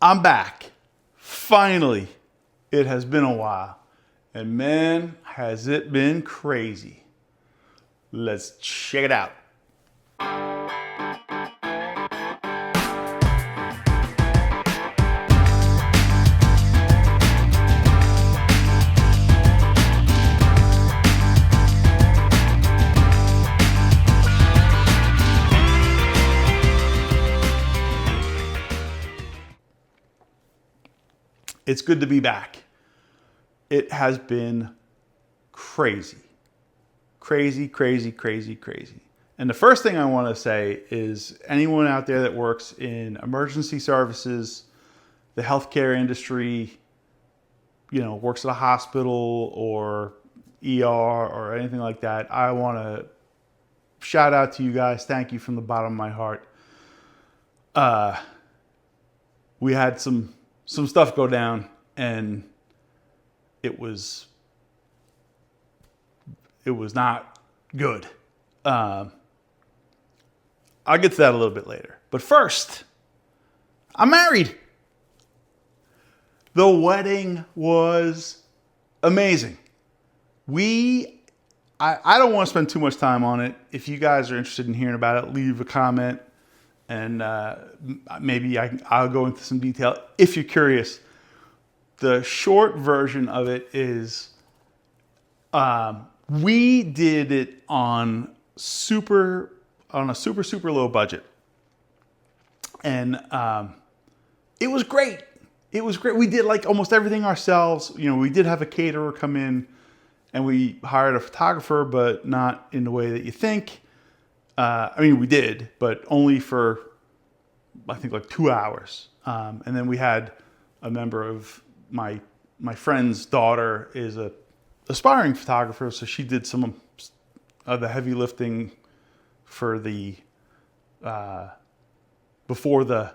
I'm back. Finally. It has been a while. And man, has it been crazy. Let's check it out. It's good to be back. It has been crazy. Crazy, crazy, crazy, crazy. And the first thing I want to say is anyone out there that works in emergency services, the healthcare industry, works at a hospital or ER or anything like that, I want to shout out to you guys. Thank you from the bottom of my heart. We had some stuff go down, and it was not good. I'll get to that a little bit later. But first, I'm married. The wedding was amazing. I don't want to spend too much time on it. If you guys are interested in hearing about it, leave a comment. And maybe I'll go into some detail if you're curious. The short version of it is we did it on a super low budget, and it was great. It was great. We did like almost everything ourselves. We did have a caterer come in, and we hired a photographer, but not in the way that you think. We did, but only for, I think, like 2 hours. And then we had a member of my friend's daughter is a aspiring photographer, so she did some of the heavy lifting for the before the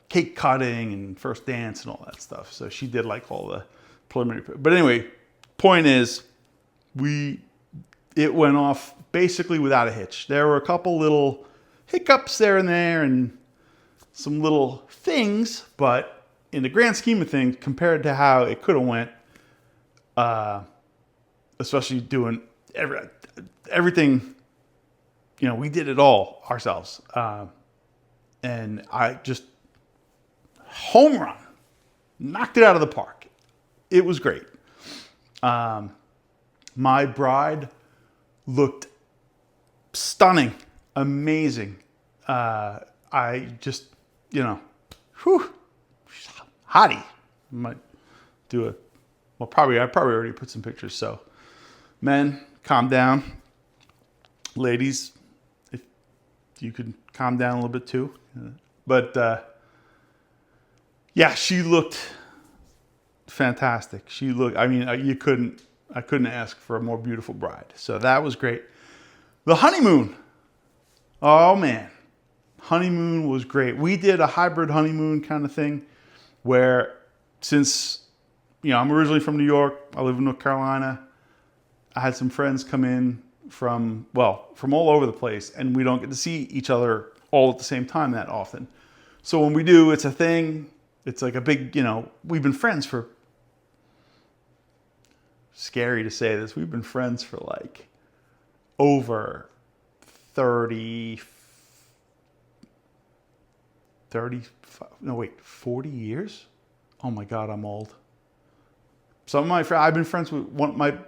cake cutting and first dance and all that stuff. So she did like all the preliminary. But anyway, point is, it went off basically without a hitch. There were a couple little hiccups there and there and some little things, but in the grand scheme of things, compared to how it could have went, especially doing everything, we did it all ourselves. And I just home run, knocked it out of the park. It was great. My bride looked stunning, amazing. I just, hottie. Might do I probably already put some pictures. So, men, calm down. Ladies, if you could calm down a little bit too. But yeah, she looked fantastic. I couldn't ask for a more beautiful bride. So that was great. The honeymoon. Oh man. Honeymoon was great. We did a hybrid honeymoon kind of thing where, since, I'm originally from New York, I live in North Carolina. I had some friends come in from all over the place, and we don't get to see each other all at the same time that often. So when we do, it's a thing. It's like a big, we've been friends for, scary to say this, we've been friends for like over 40 years? Oh my God, I'm old. Some of my friends, I've been friends with a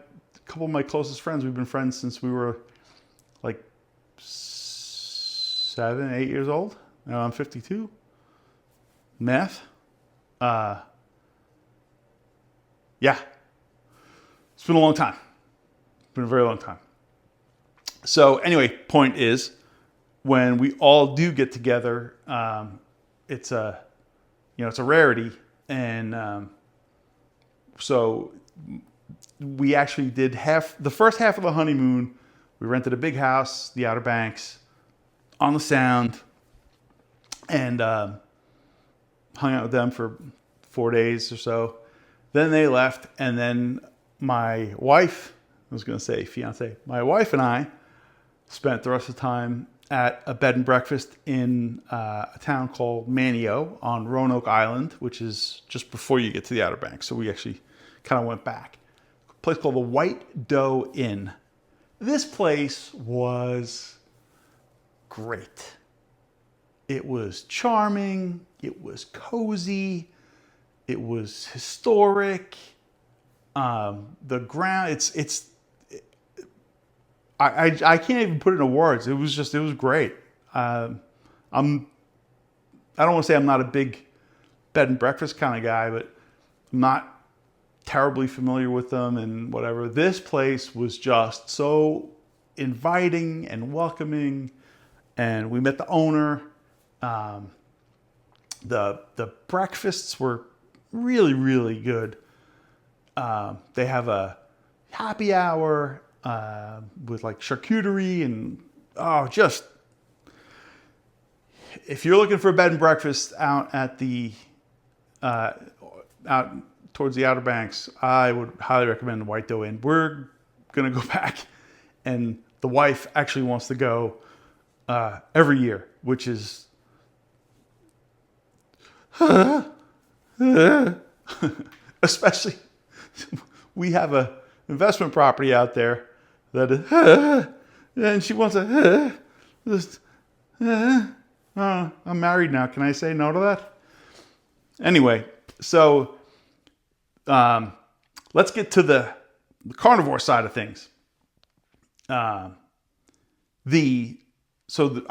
couple of my closest friends. We've been friends since we were like 7, 8 years old. Now I'm 52. Math. Yeah. It's been a long time. It's been a very long time. So anyway, point is, when we all do get together, it's a rarity. And so we actually did the first half of the honeymoon. We rented a big house, the Outer Banks, on the Sound, and hung out with them for 4 days or so. Then they left, and then my wife, I was going to say fiance, my wife and I spent the rest of the time at a bed and breakfast in a town called Manio on Roanoke Island, which is just before you get to the Outer Banks. So we actually kind of went back. A place called the White Doe Inn. This place was great. It was charming. It was cozy. It was historic. The ground, I can't even put it into words. It was great. I don't want to say I'm not a big bed and breakfast kind of guy, but I'm not terribly familiar with them and whatever. This place was just so inviting and welcoming, and we met the owner. The breakfasts were really, really good. They have a happy hour with like charcuterie and just if you're looking for a bed and breakfast out at the out towards the Outer Banks, I would highly recommend the White Doe Inn. We're gonna go back, and the wife actually wants to go every year, which is especially we have a investment property out there that and she wants to just I'm married now. Can I say no to that? Anyway, so let's get to the carnivore side of things. I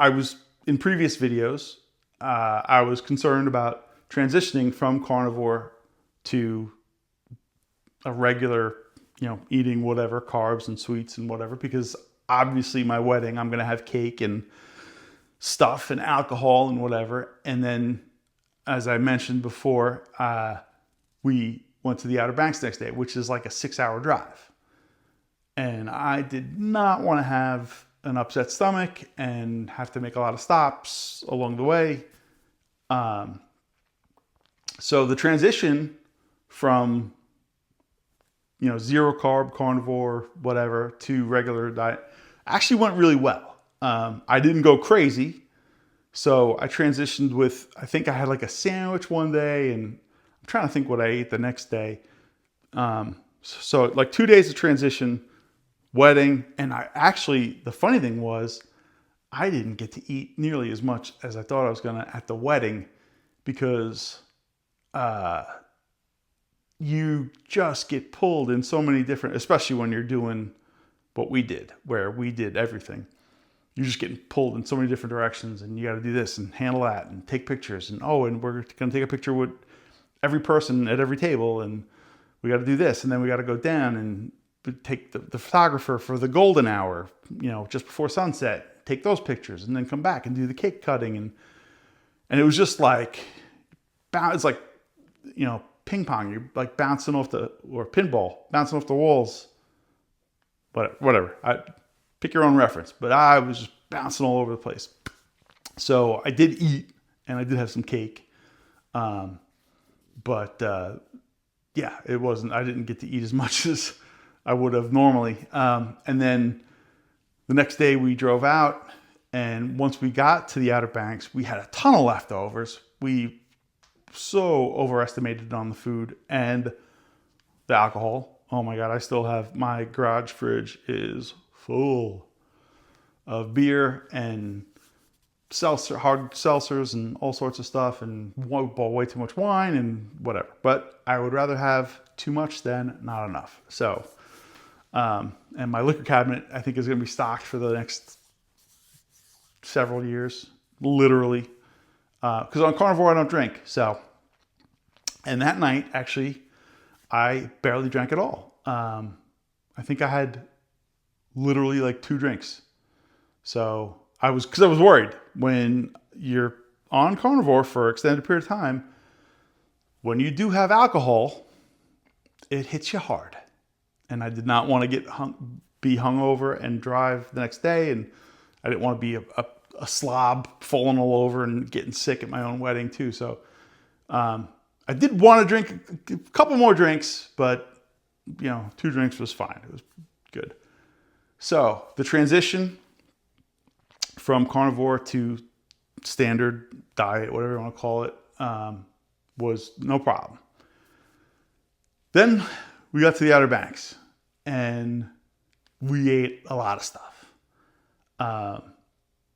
was in previous videos. I was concerned about transitioning from carnivore to a regular, eating whatever, carbs and sweets and whatever, because obviously my wedding, I'm going to have cake and stuff and alcohol and whatever. And then, as I mentioned before, we went to the Outer Banks next day, which is like a 6-hour drive. And I did not want to have an upset stomach and have to make a lot of stops along the way. So the transition from zero carb, carnivore, whatever, to regular diet actually went really well. I didn't go crazy. So I transitioned with, I think I had like a sandwich one day, and I'm trying to think what I ate the next day. So like 2 days of transition, wedding. And the funny thing was, I didn't get to eat nearly as much as I thought I was going to at the wedding, because you just get pulled in so many different, especially when you're doing what we did, where we did everything. You're just getting pulled in so many different directions, and you got to do this and handle that and take pictures. And we're going to take a picture with every person at every table, and we got to do this. And then we got to go down and take the photographer for the golden hour, just before sunset, take those pictures, and then come back and do the cake cutting. And it was just like, it's like, ping pong. You're like bouncing off or pinball, bouncing off the walls. But whatever. Pick your own reference. But I was just bouncing all over the place. So I did eat, and I did have some cake. It wasn't, I didn't get to eat as much as I would have normally. And then the next day we drove out, and once we got to the Outer Banks, we had a ton of leftovers. We so overestimated on the food and the alcohol. Oh my God, I still have, my garage fridge is full of beer and hard seltzers and all sorts of stuff, and bought way too much wine and whatever. But I would rather have too much than not enough. So, and my liquor cabinet, I think, is going to be stocked for the next several years, literally. Because on carnivore, I don't drink. So, and that night, actually, I barely drank at all. I think I had literally like 2 drinks. So because I was worried when you're on carnivore for an extended period of time, when you do have alcohol, it hits you hard. And I did not want to be hungover and drive the next day. And I didn't want to be a slob falling all over and getting sick at my own wedding too. So I did want to drink a couple more drinks, but 2 drinks was fine. It was good. So the transition from carnivore to standard diet, whatever you want to call it, was no problem. Then we got to the Outer Banks and we ate a lot of stuff.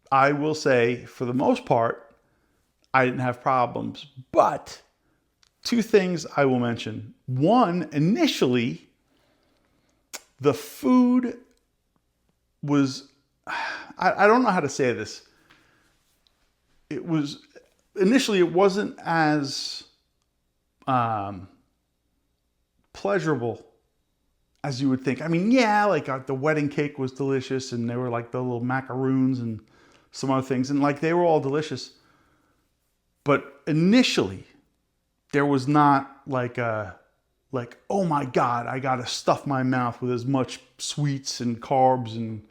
I will say, for the most part, I didn't have problems. But two things I will mention. One, initially, the food was, I don't know how to say this. It was, initially, it wasn't as pleasurable as you would think. I mean, yeah, like the wedding cake was delicious, and they were like the little macaroons and some other things, and like they were all delicious. But initially, there was not like oh my God, I gotta stuff my mouth with as much sweets and carbs and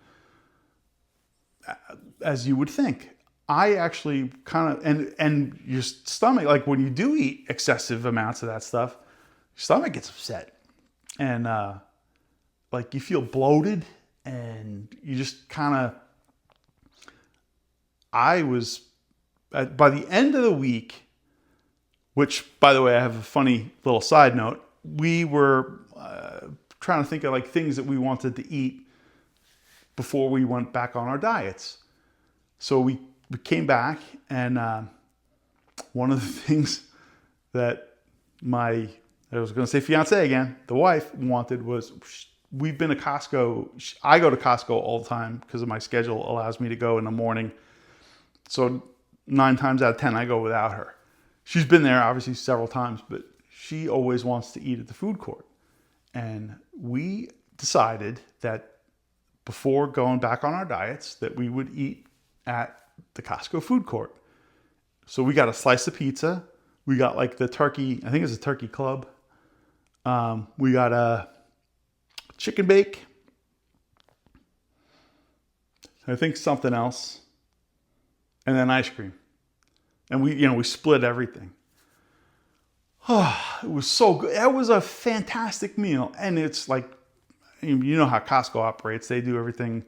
as you would think. I actually kind of, and your stomach, like when you do eat excessive amounts of that stuff, your stomach gets upset. And like you feel bloated and you just kind of, I was, by the end of the week, which, by the way, I have a funny little side note. We were trying to think of like things that we wanted to eat before we went back on our diets. So we came back, and one of the things that I was going to say fiance again, the wife wanted was, we've been to Costco. I go to Costco all the time because of my schedule allows me to go in the morning. So 9 times out of 10, I go without her. She's been there obviously several times, but she always wants to eat at the food court. And we decided that before going back on our diets, that we would eat at the Costco food court. So we got a slice of pizza. We got like the turkey, I think it's a turkey club. We got a chicken bake. I think something else. And then ice cream. And we split everything. Oh, it was so good. That was a fantastic meal. And it's like, you know how Costco operates. They do everything,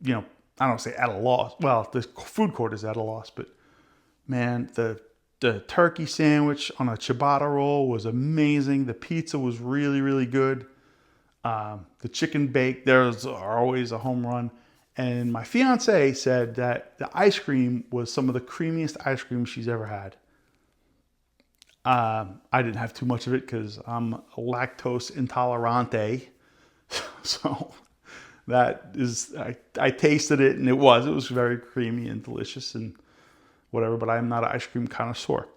I don't say at a loss. Well, the food court is at a loss, but man, the turkey sandwich on a ciabatta roll was amazing. The pizza was really, really good. The chicken bake, there's always a home run. And my fiance said that the ice cream was some of the creamiest ice cream she's ever had. I didn't have too much of it because I'm lactose intolerante. So that is, I tasted it and it was very creamy and delicious and whatever, but I'm not an ice cream connoisseur.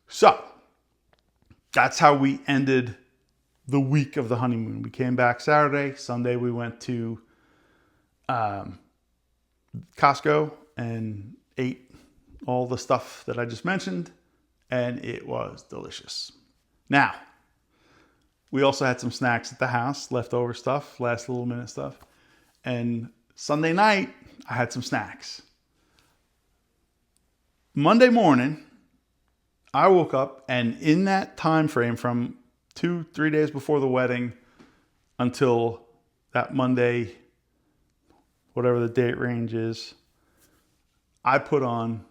So that's how we ended the week of the honeymoon. We came back Saturday. Sunday we went to Costco and ate all the stuff that I just mentioned, and it was delicious. Now, we also had some snacks at the house, leftover stuff, last little minute stuff. And Sunday night, I had some snacks. Monday morning, I woke up, and in that time frame from 2-3 days before the wedding until that Monday, whatever the date range is, I put on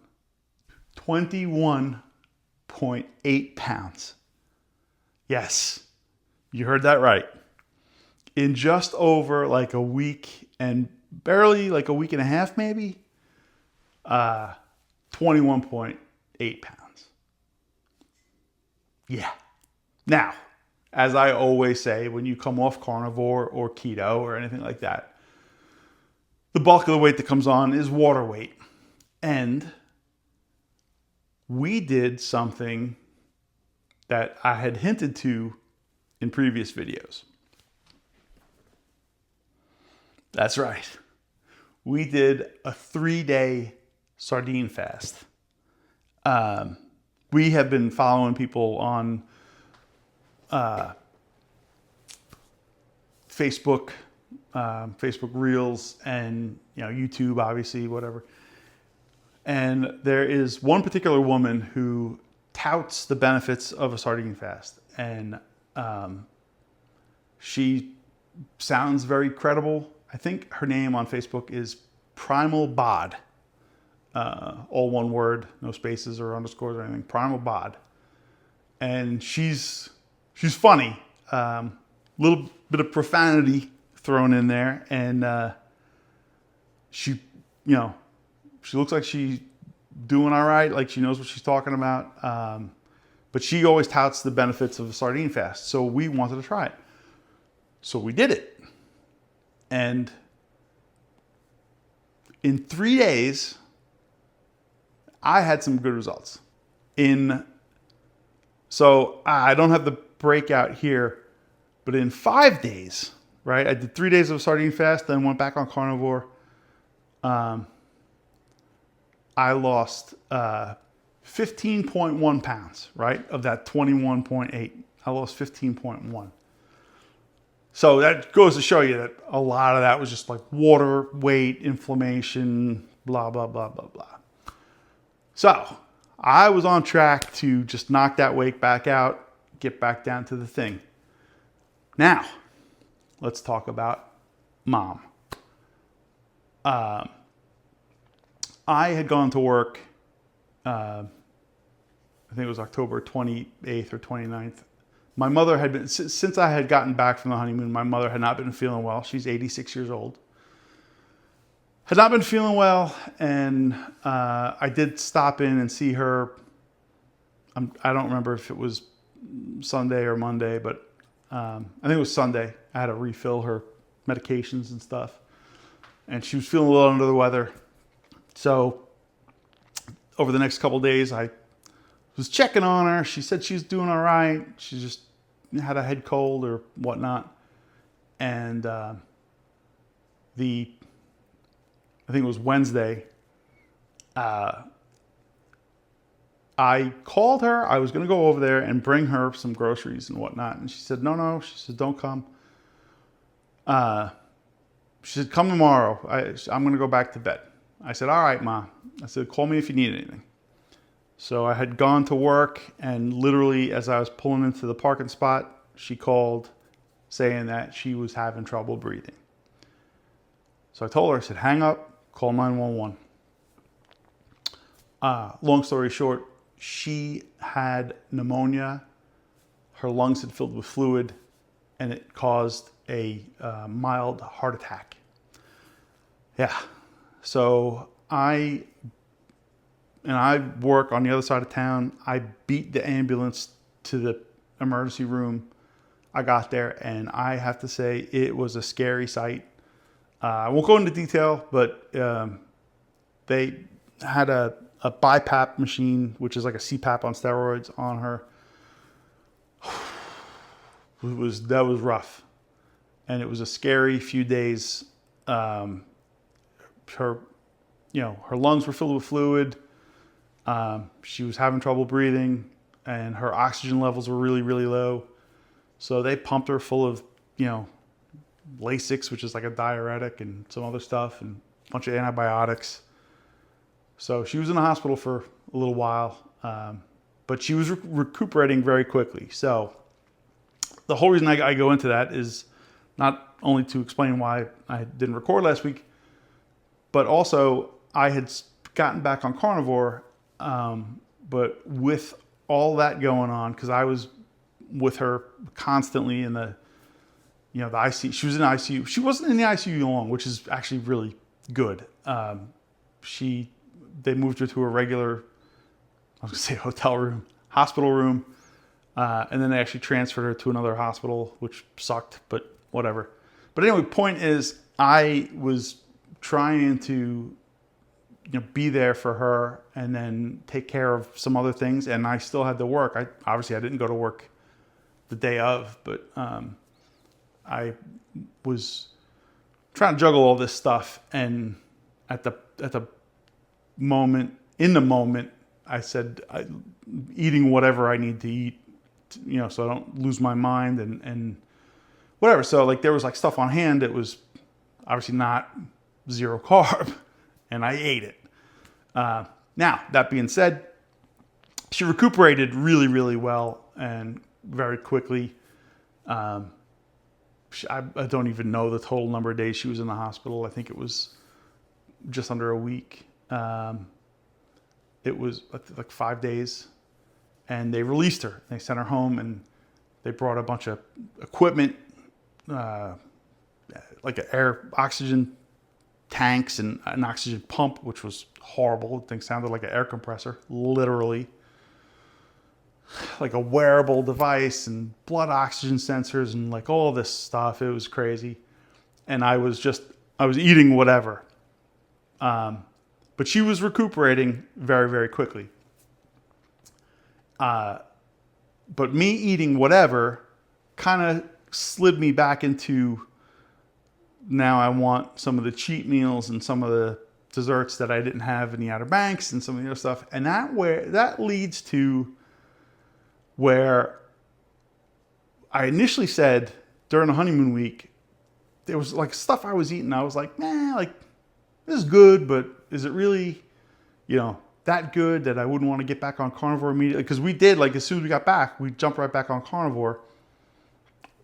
21.8 pounds. Yes, you heard that right. In just over like a week and barely like a week and a half maybe, 21.8 pounds. Yeah. Now, as I always say, when you come off carnivore or keto or anything like that, the bulk of the weight that comes on is water weight. And we did something that I had hinted to in previous videos. That's right. We did a 3-day sardine fast. We have been following people on Facebook, Facebook Reels, and YouTube, obviously, whatever. And there is one particular woman who touts the benefits of a sardine fast, and she sounds very credible. I think her name on Facebook is Primal Bod. All one word, no spaces or underscores or anything. Primal Bod. And she's funny. Little bit of profanity thrown in there. And she looks like she's doing all right. Like she knows what she's talking about. But she always touts the benefits of a sardine fast. So we wanted to try it. So we did it. And in 3 days, I had some good results. So I don't have the breakout here, but in 5 days, right? I did 3 days of a sardine fast, then went back on carnivore. I lost 15.1 pounds, right? Of that 21.8, I lost 15.1. So that goes to show you that a lot of that was just like water, weight, inflammation, blah, blah, blah, blah, blah. So I was on track to just knock that weight back out, get back down to the thing. Now, let's talk about Mom. I had gone to work, I think it was October 28th or 29th. My mother had been, since I had gotten back from the honeymoon, my mother had not been feeling well. She's 86 years old. Had not been feeling well, and I did stop in and see her. I don't remember if it was Sunday or Monday, but I think it was Sunday. I had to refill her medications and stuff. And she was feeling a little under the weather. So over the next couple of days, I was checking on her. She said she was doing all right. She just had a head cold or whatnot. And I think it was Wednesday, I called her. I was going to go over there and bring her some groceries and whatnot. And she said, no. She said, don't come. She said, come tomorrow. I'm going to go back to bed. I said, all right, Ma. I said, call me if you need anything. So I had gone to work, and literally as I was pulling into the parking spot, she called saying that she was having trouble breathing. So I told her, I said, hang up, call 911. Long story short, she had pneumonia. Her lungs had filled with fluid, and it caused a mild heart attack. Yeah. So I work on the other side of town. I beat the ambulance to the emergency room. I got there, and I have to say it was a scary sight. I won't go into detail, but they had a BiPAP machine, which is like a CPAP on steroids, on her. That was rough, and it was a scary few days. Her lungs were filled with fluid. She was having trouble breathing, and her oxygen levels were really, really low. So they pumped her full of, Lasix, which is like a diuretic, and some other stuff, and a bunch of antibiotics. So she was in the hospital for a little while, but she was recuperating very quickly. So the whole reason I go into that is not only to explain why I didn't record last week, but also I had gotten back on carnivore, but with all that going on, because I was with her constantly in the ICU. She was in the ICU. She wasn't in the ICU long, which is actually really good. They moved her to a regular, I was going to say hospital room. And then they actually transferred her to another hospital, which sucked, but whatever. But anyway, point is, I was trying to be there for her and then take care of some other things. And I still had to work. I didn't go to work the day of, but I was trying to juggle all this stuff. And at the moment, I said, eating whatever I need to eat, so I don't lose my mind and whatever. So there was stuff on hand that was obviously not zero carb, and I ate it. Now, that being said, she recuperated really, really well and very quickly. I don't even know the total number of days she was in the hospital. I think it was just under a week. It was like 5 days, and they released her. They sent her home, and they brought a bunch of equipment, like oxygen tanks and an oxygen pump, which was horrible. The thing sounded like an air compressor, literally. Like a wearable device and blood oxygen sensors and like all this stuff. It was crazy. And I was eating whatever. But she was recuperating very, very quickly. But me eating whatever kind of slid me back into, now I want some of the cheat meals and some of the desserts that I didn't have in the Outer Banks and some of the other stuff. And that leads to where I initially said during the honeymoon week, there was like stuff I was eating. I was like, like this is good, but is it really, that good that I wouldn't want to get back on carnivore immediately? Because we did, like, as soon as we got back, we jumped right back on carnivore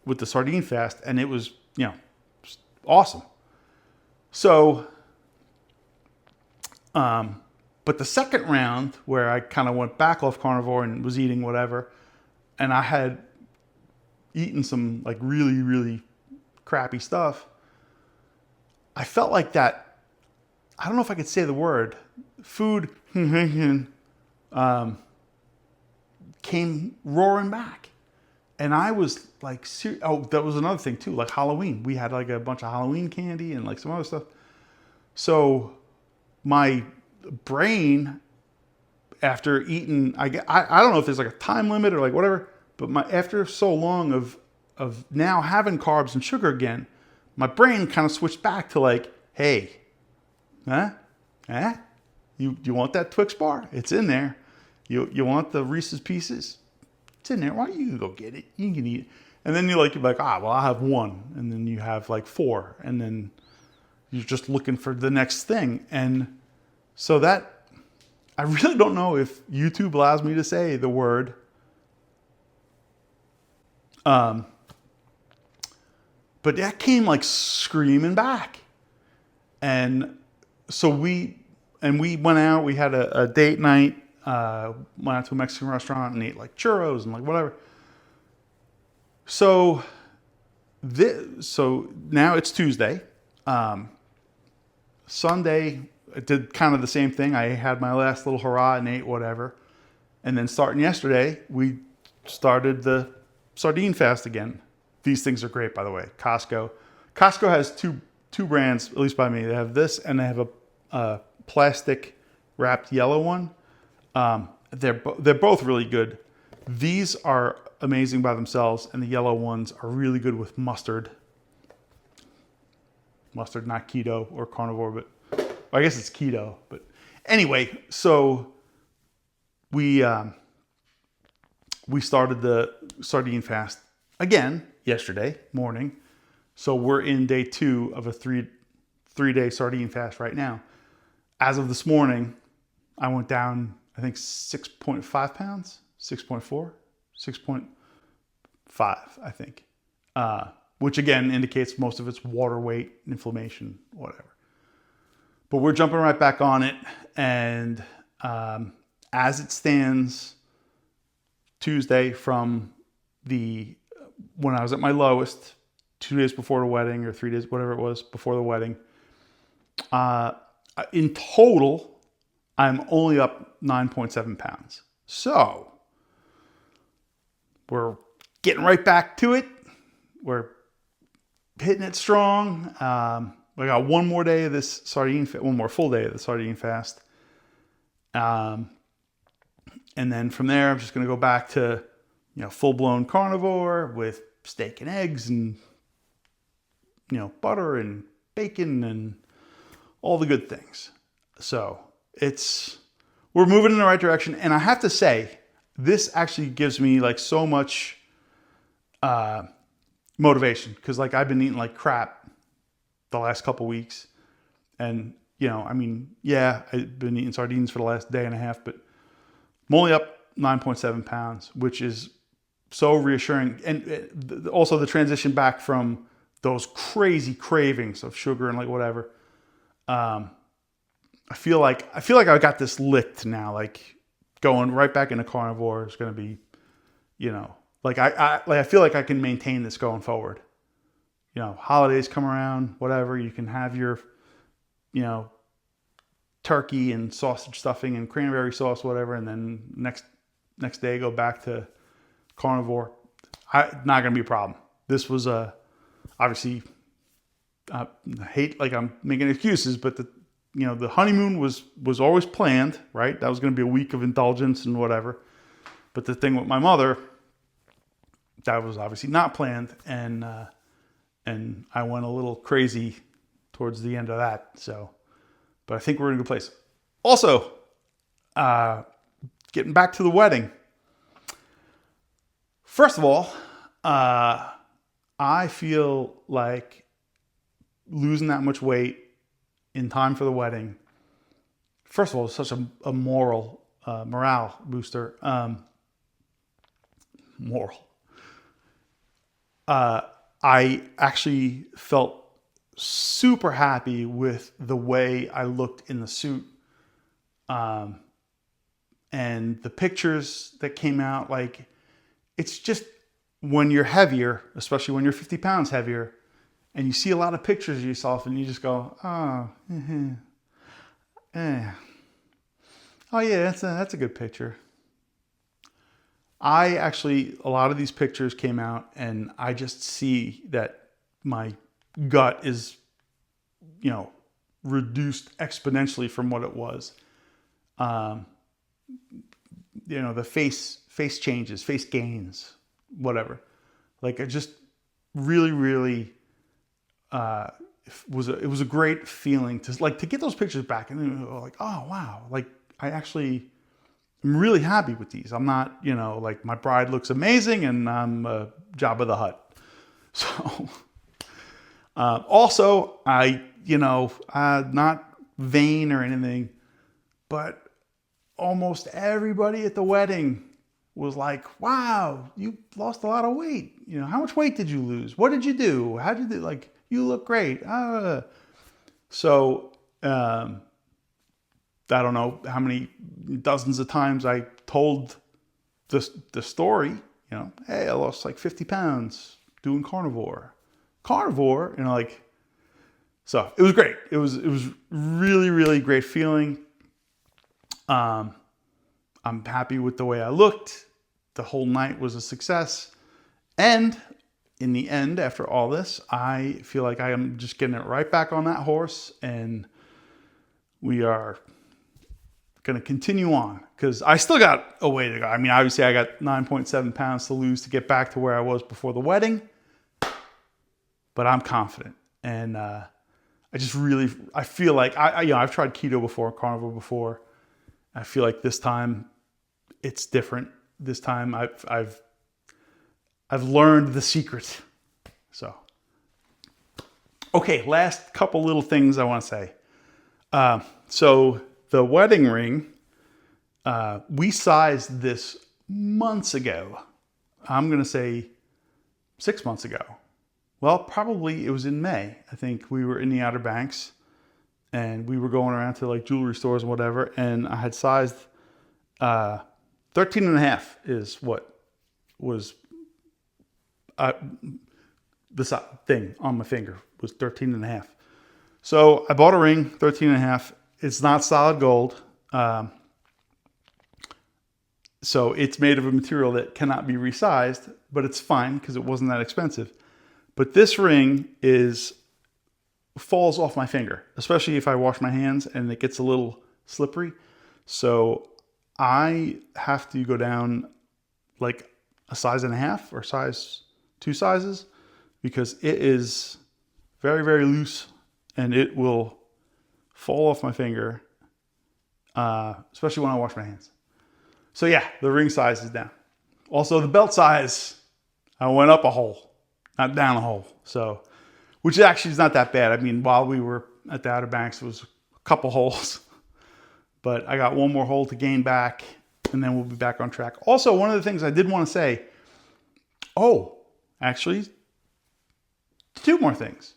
with the sardine fast, and it was, awesome. So, but the second round where I kind of went back off carnivore and was eating whatever, and I had eaten some like really, really crappy stuff, I felt like that, I don't know if I could say the word, food came roaring back. And I was like, that was another thing too, like Halloween. We had like a bunch of Halloween candy and like some other stuff. So my brain, after eating, I don't know if there's like a time limit or like whatever, but after so long of now having carbs and sugar again, my brain kind of switched back to like, hey, you want that Twix bar? It's in there. You want the Reese's Pieces? It's in there. Why don't you go get it? You can eat it. And then you're like, well, I'll have one. And then you have like 4. And then you're just looking for the next thing. And so that, I really don't know if YouTube allows me to say the word. But that came like screaming back. And so we went out, we had a date night, went out to a Mexican restaurant and ate like churros and like whatever. So now it's Tuesday. Sunday, I did kind of the same thing. I had my last little hurrah and ate whatever. And then starting yesterday, we started the sardine fast again. These things are great, by the way. Costco has two brands, at least by me. They have this and they have a plastic wrapped yellow one. They're both really good. These are amazing by themselves, and the yellow ones are really good with mustard. Mustard, not keto or carnivore, but I guess it's keto. But anyway, so we started the sardine fast again yesterday morning. So we're in day 2 of a three-day sardine fast right now. As of this morning, I went down, I think 6.5 pounds, 6.4, 6.5, I think. Which again indicates most of it's water weight, inflammation, whatever. But we're jumping right back on it. And as it stands Tuesday from when I was at my lowest, 2 days before the wedding or 3 days, whatever it was, before the wedding, in total, I'm only up 9.7 pounds. So we're getting right back to it. We're hitting it strong. We got one more day of this one more full day of the sardine fast. And then from there, I'm just going to go back to, full-blown carnivore with steak and eggs and, butter and bacon and all the good things. So we're moving in the right direction. And I have to say, this actually gives me like so much motivation, because like I've been eating like crap the last couple weeks. And, I've been eating sardines for the last day and a half, but I'm only up 9.7 pounds, which is so reassuring. And also the transition back from those crazy cravings of sugar and like whatever, I feel like I got this licked now. Like going right back into carnivore is going to be, like I feel like I can maintain this going forward. Holidays come around, whatever, you can have your, turkey and sausage stuffing and cranberry sauce, whatever, and then next day go back to carnivore. Not going to be a problem. This was obviously, I hate like I'm making excuses, but the honeymoon was always planned, right? That was going to be a week of indulgence and whatever. But the thing with my mother, that was obviously not planned, and I went a little crazy towards the end of that. So, but I think we're in a good place. Also, getting back to the wedding. First of all, I feel like losing that much weight in time for the wedding, first of all, is such a morale booster. I actually felt super happy with the way I looked in the suit. And the pictures that came out, like, it's just when you're heavier, especially when you're 50 pounds heavier, and you see a lot of pictures of yourself and you just go, oh, oh yeah, that's a good picture. A lot of these pictures came out and I just see that my gut is, reduced exponentially from what it was. The face changes, face gains, whatever. Like it just really, really, it was a great feeling to get those pictures back and then like, oh wow, like I'm really happy with these. I'm not, like my bride looks amazing and I'm a Jabba the Hutt. So, also not vain or anything, but almost everybody at the wedding was like, wow, you lost a lot of weight. How much weight did you lose? What did you do? How did you do? Like, you look great. So, I don't know how many dozens of times I told the story, hey, I lost like 50 pounds doing carnivore, so it was great. It was really, really great feeling. I'm happy with the way I looked. The whole night was a success. And in the end, after all this, I feel like I am just getting it right back on that horse, and we are going to continue on because I still got a way to go. I mean, obviously I got 9.7 pounds to lose to get back to where I was before the wedding, but I'm confident. And, I feel like I've tried keto before, carnivore before. I feel like this time it's different. This time I've learned the secret. So, okay, last couple little things I want to say. So the wedding ring, we sized this months ago. I'm going to say 6 months ago. Well, probably it was in May. I think we were in the Outer Banks and we were going around to like jewelry stores and whatever. And I had sized 13 and a half is what was the thing on my finger was 13 and a half. So I bought a ring, 13 and a half. It's not solid gold. So it's made of a material that cannot be resized, but it's fine because it wasn't that expensive. But this ring falls off my finger, especially if I wash my hands and it gets a little slippery. So I have to go down like a size and a half or two sizes because it is very, very loose and it will fall off my finger, especially when I wash my hands. So yeah, the ring size is down. Also the belt size, I went up a hole, not down a hole. So, which actually is not that bad. I mean, while we were at the Outer Banks, it was a couple holes, but I got one more hole to gain back and then we'll be back on track. Also, one of the things I did want to say, actually, two more things.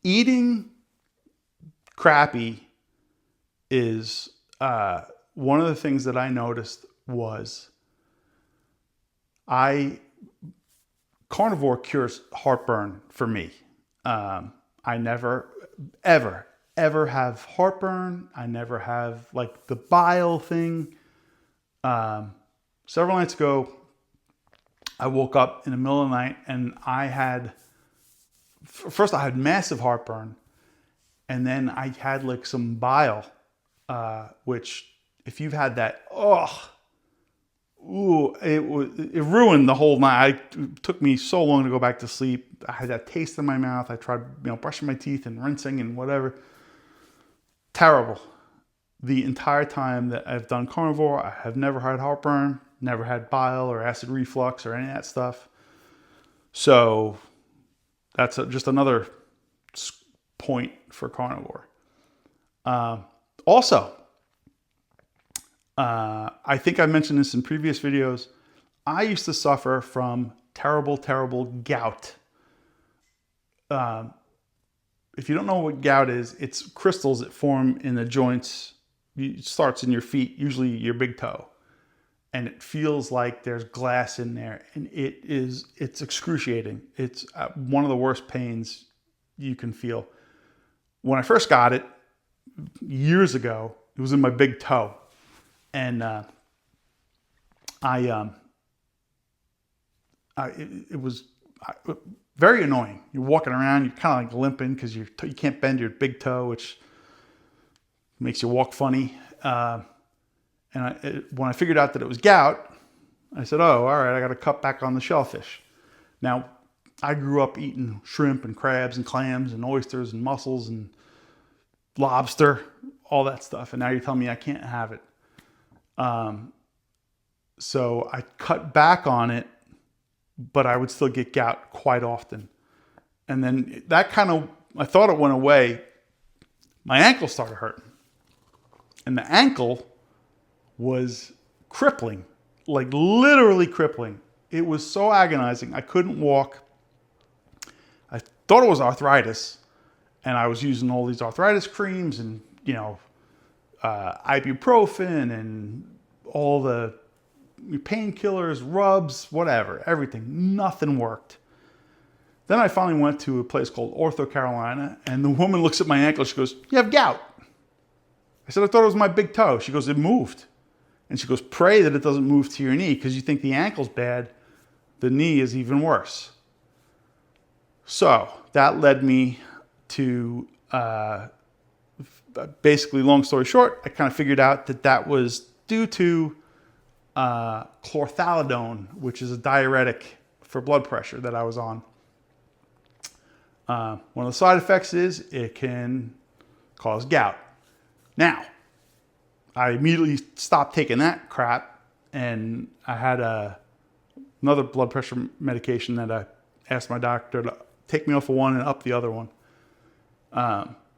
Eating crappy is one of the things that I noticed was carnivore cures heartburn for me. I never, ever have heartburn. I never have like the bile thing. Several nights ago, I woke up in the middle of the night and first I had massive heartburn, and then I had like some bile, which if you've had that, it ruined the whole night. It took me so long to go back to sleep. I had that taste in my mouth. I tried, brushing my teeth and rinsing and whatever. Terrible. The entire time that I've done carnivore, I have never had heartburn, never had bile or acid reflux or any of that stuff. So that's just another point for carnivore. Also, I think I mentioned this in previous videos. I used to suffer from terrible, terrible gout. If you don't know what gout is, it's crystals that form in the joints. It starts in your feet, usually your big toe. And it feels like there's glass in there. And it's excruciating. It's one of the worst pains you can feel. When I first got it, years ago, it was in my big toe. And it was very annoying. You're walking around, you're kind of like limping because you can't bend your big toe, which makes you walk funny. And when I figured out that it was gout, I said, oh, all right, I got to cut back on the shellfish. Now, I grew up eating shrimp and crabs and clams and oysters and mussels and lobster, all that stuff. And now you're telling me I can't have it. So I cut back on it, but I would still get gout quite often. And then I thought it went away. My ankle started hurting. And the ankle was crippling, like literally crippling. It was so agonizing. I couldn't walk. I thought it was arthritis, and I was using all these arthritis creams and, ibuprofen and all the painkillers, rubs, whatever, everything. Nothing worked. Then I finally went to a place called Ortho Carolina, and the woman looks at my ankle. She goes, you have gout. I said, I thought it was my big toe. She goes, it moved. And she goes, pray that it doesn't move to your knee, because you think the ankle's bad. The knee is even worse. So that led me to, basically, long story short, I kind of figured out that was due to chlorthalidone, which is a diuretic for blood pressure that I was on. One of the side effects is it can cause gout. Now, I immediately stopped taking that crap, and I had another blood pressure medication that I asked my doctor to take me off of one and up the other one.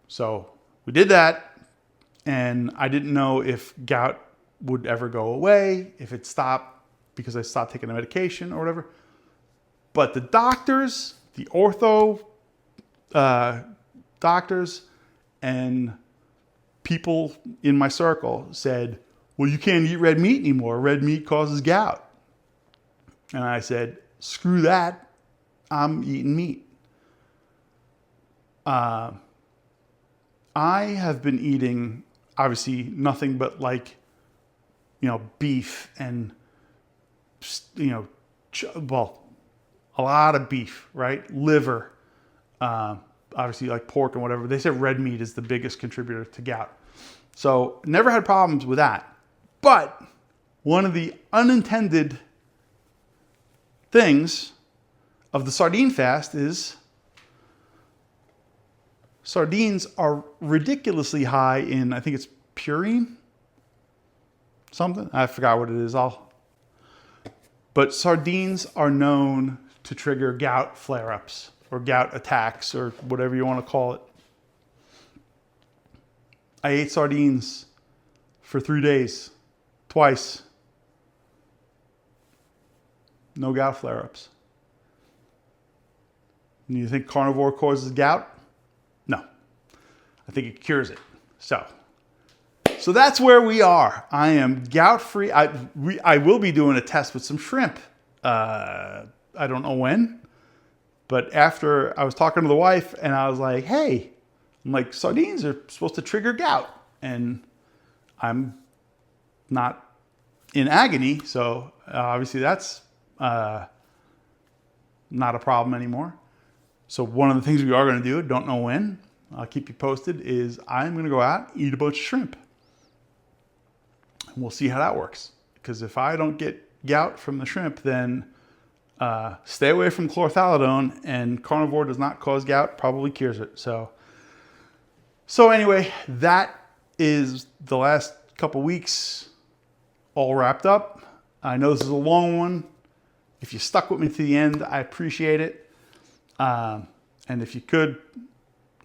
So we did that, and I didn't know if gout would ever go away, if it stopped because I stopped taking the medication or whatever. But the doctors, the ortho doctors, and people in my circle said, well, you can't eat red meat anymore. Red meat causes gout. And I said, screw that. I'm eating meat. I have been eating, obviously, nothing but beef and, a lot of beef, right? Liver, obviously like pork and whatever. They say red meat is the biggest contributor to gout. So never had problems with that. But one of the unintended things of the sardine fast is sardines are ridiculously high in, I think it's purine, something. I forgot what it is. But sardines are known to trigger gout flare-ups or gout attacks or whatever you want to call it. I ate sardines for 3 days, twice. No gout flare-ups. And you think carnivore causes gout? No. I think it cures it. So that's where we are. I am gout free. I will be doing a test with some shrimp. I don't know when, but after I was talking to the wife and I was like, hey, I'm like, sardines are supposed to trigger gout, and I'm not in agony. So obviously that's not a problem anymore. So one of the things we are going to do, don't know when, I'll keep you posted, is I'm going to go out, eat a bunch of shrimp. And we'll see how that works. Because if I don't get gout from the shrimp, then stay away from chlorthalidone, and carnivore does not cause gout, probably cures it. So anyway, that is the last couple weeks all wrapped up. I know this is a long one. If you stuck with me to the end, I appreciate it. And if you could,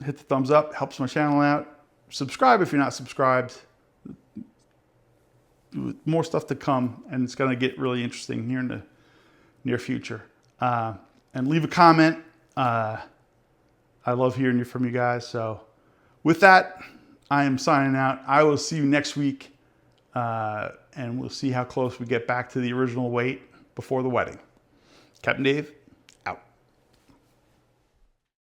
hit the thumbs up, helps my channel out. Subscribe if you're not subscribed. More stuff to come, and it's going to get really interesting here in the near future. And leave a comment. I love hearing from you guys. So with that, I am signing out. I will see you next week, and we'll see how close we get back to the original weight before the wedding. Captain Dave.